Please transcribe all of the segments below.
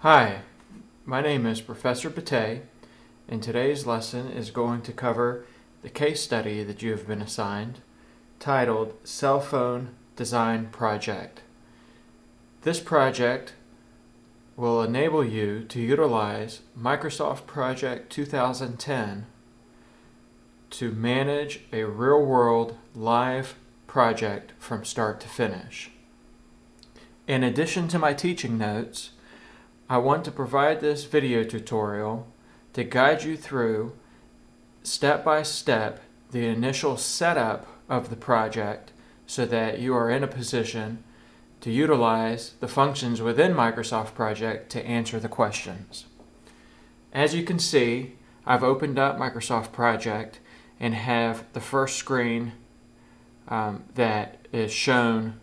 Hi, my name is Professor Bate, and today's lesson is going to cover the case study that you have been assigned, titled Cell Phone Design Project. This project will enable you to utilize Microsoft Project 2010 to manage a real-world live project from start to finish. In addition to my teaching notes, I want to provide this video tutorial to guide you through step by step the initial setup of the project so that you are in a position to utilize the functions within Microsoft Project to answer the questions. As you can see, I've opened up Microsoft Project and have the first screen that is shown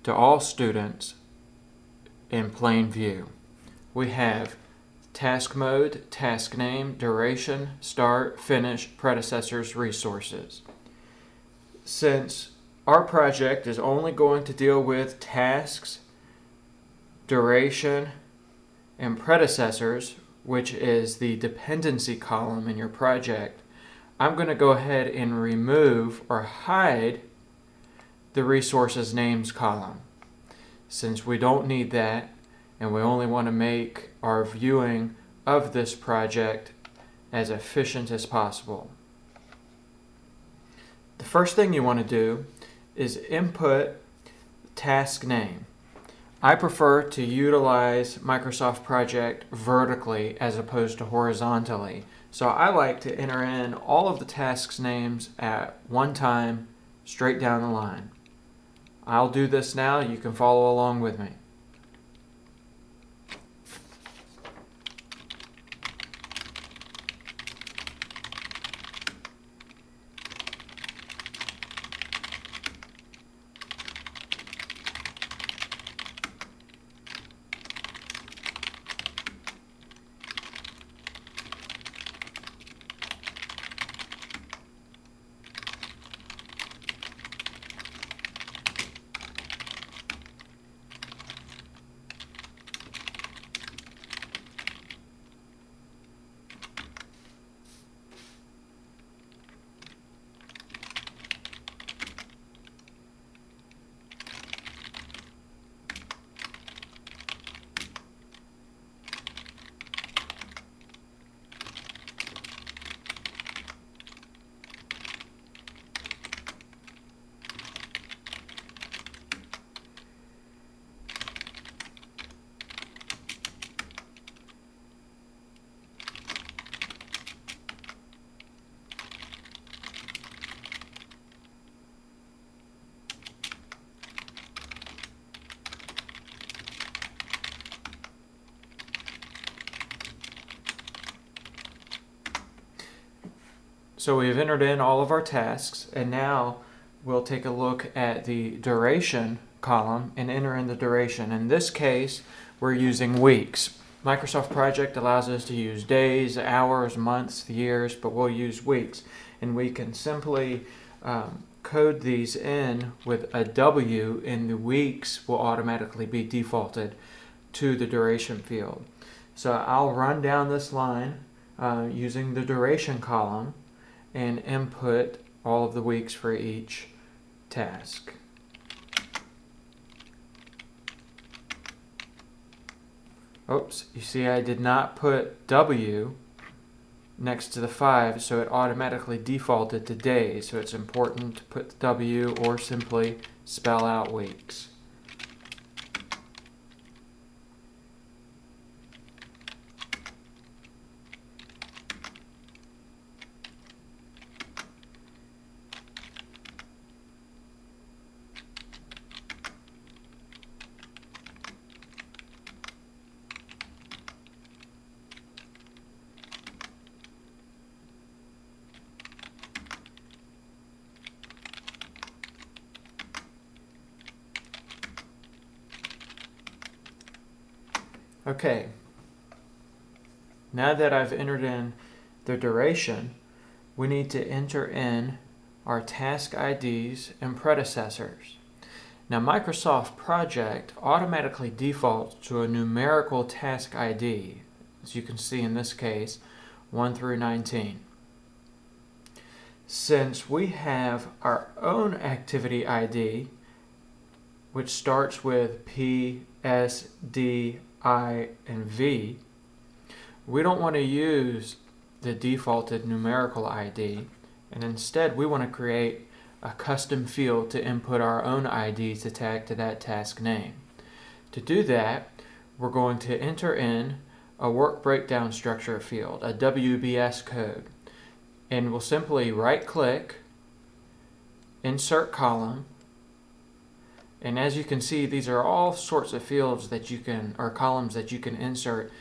to all students in plain view. We have task mode, task name, duration, start, finish, predecessors, resources. Since our project is only going to deal with tasks, duration, and predecessors, which is the dependency column in your project, I'm going to go ahead and remove or hide the resources names column, since we don't need that and we only want to make our viewing of this project as efficient as possible. The first thing you want to do is input task name. I prefer to utilize Microsoft Project vertically as opposed to horizontally. So I like to enter in all of the tasks names at one time, straight down the line. I'll do this now. You can follow along with me. So we've entered in all of our tasks, and now we'll take a look at the duration column and enter in the duration. In this case, we're using weeks. Microsoft Project allows us to use days, hours, months, years, but we'll use weeks. And we can simply code these in with a W, and the weeks will automatically be defaulted to the duration field. So I'll run down this line using the duration column and input all of the weeks for each task. Oops, you see I did not put W next to the 5, so it automatically defaulted to days, so it's important to put W or simply spell out weeks. Okay, now that I've entered in the duration, we need to enter in our task IDs and predecessors. Now, Microsoft Project automatically defaults to a numerical task ID, as you can see in this case, 1 through 19. Since we have our own activity ID, which starts with P, S, D, I, and V, we don't want to use the defaulted numerical ID, and instead we want to create a custom field to input our own ID to tag to that task name. To do that, we're going to enter in a work breakdown structure field, a WBS code, and we'll simply right-click, insert column, and as you can see, these are all sorts of fields that you can, or columns that you can insert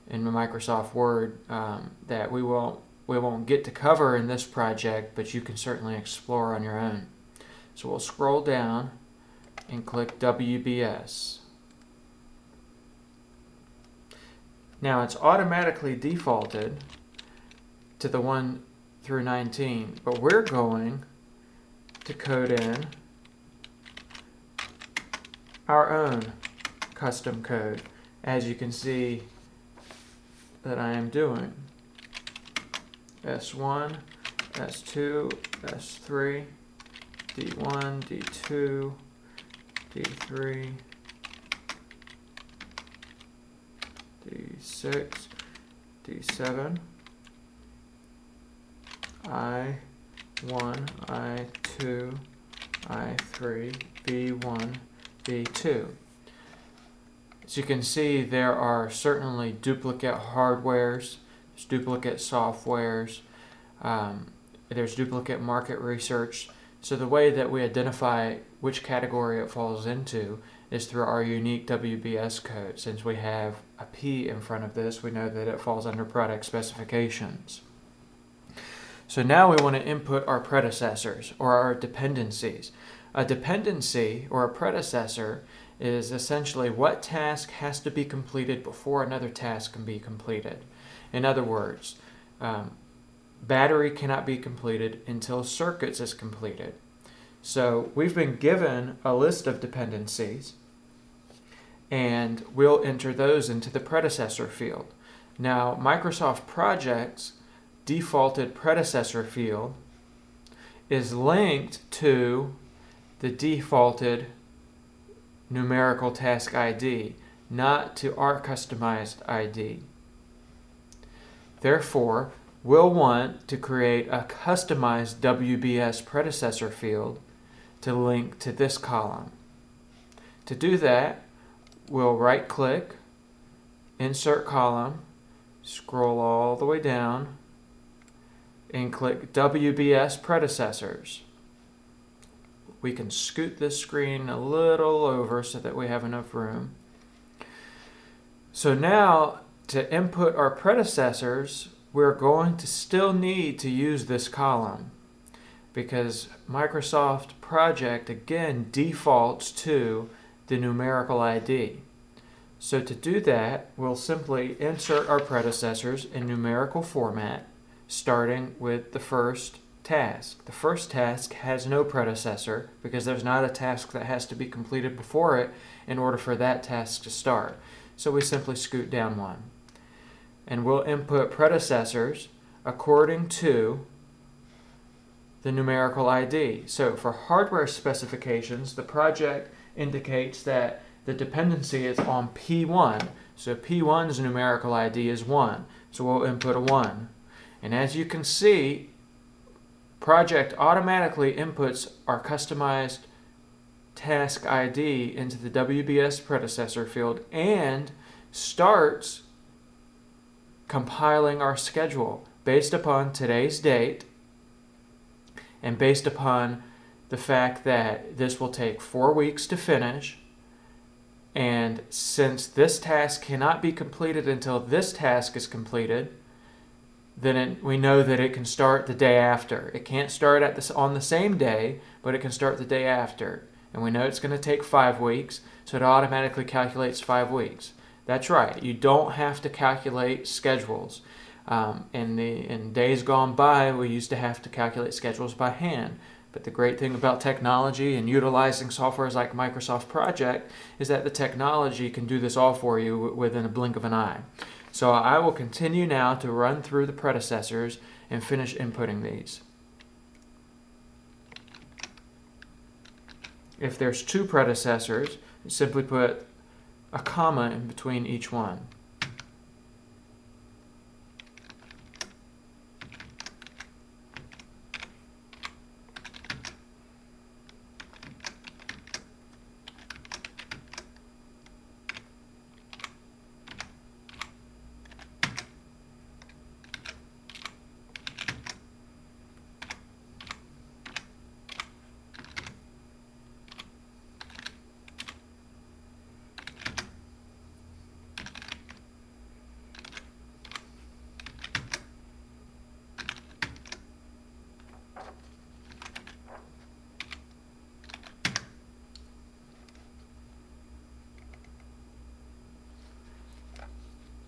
in Microsoft Word that we won't get to cover in this project, but you can certainly explore on your own. So we'll scroll down and click WBS. Now it's automatically defaulted to the 1 through 19, but we're going to code in our own custom code, as you can see that I am doing. S1, S2, S3, D1, D2, D3, D6, D7, I1, I2, I3, V1, V2. As you can see, there are certainly duplicate hardwares, there's duplicate softwares, there's duplicate market research. So the way that we identify which category it falls into is through our unique WBS code. Since we have a P in front of this, we know that it falls under product specifications. So now we want to input our predecessors or our dependencies. A dependency or a predecessor is essentially what task has to be completed before another task can be completed. In other words, battery cannot be completed until circuits is completed. So we've been given a list of dependencies, and we'll enter those into the predecessor field. Now, Microsoft Project's defaulted predecessor field is linked to the defaulted numerical task ID, not to our customized ID. Therefore, we'll want to create a customized WBS predecessor field to link to this column. To do that, we'll right-click, insert column, scroll all the way down, and click WBS predecessors. We can scoot this screen a little over so that we have enough room. So now, to input our predecessors, we're going to still need to use this column because Microsoft Project again defaults to the numerical ID. So to do that, we'll simply insert our predecessors in numerical format, starting with the first task. The first task has no predecessor because there's not a task that has to be completed before it in order for that task to start. So we simply scoot down one. And we'll input predecessors according to the numerical ID. So for hardware specifications, the project indicates that the dependency is on P1. So P1's numerical ID is 1. So we'll input a 1. And as you can see, Project automatically inputs our customized task ID into the WBS predecessor field and starts compiling our schedule based upon today's date and based upon the fact that this will take 4 weeks to finish, and since this task cannot be completed until this task is completed, then we know that it can start the day after. It can't start on the same day, but it can start the day after. And we know it's going to take 5 weeks, so it automatically calculates 5 weeks. That's right, you don't have to calculate schedules. In days gone by, we used to have to calculate schedules by hand. But the great thing about technology and utilizing softwares like Microsoft Project is that the technology can do this all for you within a blink of an eye. So I will continue now to run through the predecessors and finish inputting these. If there's two predecessors, simply put a comma in between each one.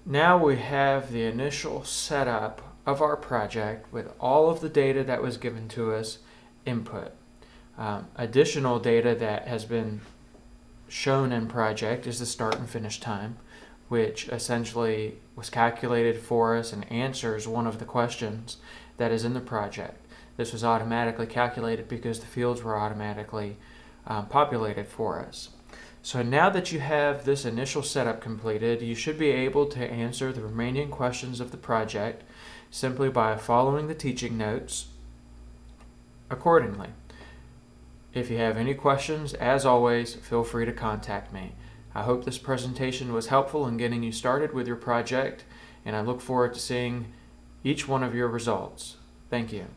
Now we have the initial setup of our project with all of the data that was given to us input. Additional data that has been shown in project is the start and finish time, which essentially was calculated for us and answers one of the questions that is in the project. This was automatically calculated because the fields were automatically populated for us. So now that you have this initial setup completed, you should be able to answer the remaining questions of the project simply by following the teaching notes accordingly. If you have any questions, as always, feel free to contact me. I hope this presentation was helpful in getting you started with your project, and I look forward to seeing each one of your results. Thank you.